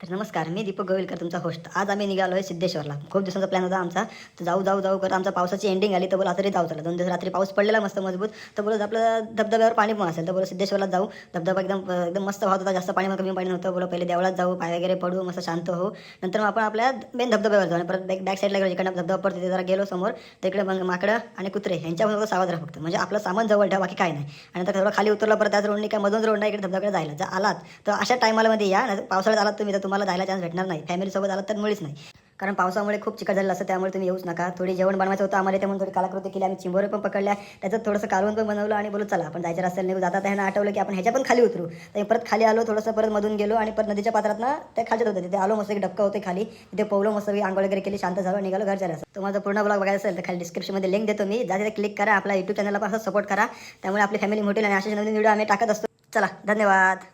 तर नमस्कार, मी दीपक गोविलकर तुमचा होस्ट. आज आम्ही निघालो आहे सिद्धेश्वरला. खूप दिवसांचा प्लॅन होता आमचा. तर जाऊ करत आमचा पावसाची एंडिंग आली तर बोला तरी जाऊ चला. 2 दिवस रात्री पाऊस पडलेला मस्त मजबूत. तर बोलत आपलं धबधब्यावर पाणी पण असेल तर बोलू सिद्धेश्वरला जाऊ. धबधबा एकदम मस्त वाहत होता, जास्त पाणी कमी पाणी नव्हतं. बोलू पहिले देवळात जाऊ, पाय वगैरे पडू, मस्त शांत होऊ. नंतर मग आपण आपल्या मेन धबधब्यावर जाऊ आणि परत बॅक साईडला गेलो, जिकडनं धबधबा पडतो तिथे जरा गेलो समोर. तिकडे मग माकडं आणि कुत्रे यांच्यापासून सावध राहा फक्त. म्हणजे आपलं सामान जवळ ठेवा, बाकी काय नाही. आणि नंतर थोडं खाली उतरलं परत त्याच रोडनी काय मधून रोड नाही, इकडे धबधब्याकडे जायला. जर आलात तर अशा टायमाला मध्ये या, नाहीतर पावसाळ्यात आलात तुम्ही तर तुम्हाला जायला चान्स भेटणार नाही. फॅमिलीसोबत आलात तर मुळीच नाही. कारण पावसामुळे खूप चिकट झालेलं असतं, त्यामुळे तुम्ही येऊच नका. थोडी जेवण बनवायचं होतं आम्हाला, त्यामुळे थोडी कलाकृती केली. आम्ही चिंबोरे पण पकडल्या, त्याचं थोडंसं कालवण पण बनवलं आणि बोलू चला आपण जायचं रस्त्याला निघू. जाता त्यांना आठवलं की आपण ह्याच्या पण खाली उतरू. तर परत खाली आलो, थोडंसं परत मधून गेलो आणि परत नदीच्या पात्रात ना त्या खालच्यात होतं तिथे आलो. मस्त एक डबका होते खाली, तिथे पोवलो मस्त आंघोळ वगैरे केली, शांत झालो, निघालो घरच्या रस्ता. तो माझा पूर्ण ब्लॉग बघायचा असेल तर खाली डिस्क्रिप्शनमध्ये लिंक देतो मी, जा तिथे क्लिक करा. आपला यूट्यूब चॅनलला पण असं सपोर्ट करा, त्यामुळे आपली फॅमिली मोठी आणि असे नवीन व्हिडिओ आम्ही टाकत असतो. चला, धन्यवाद.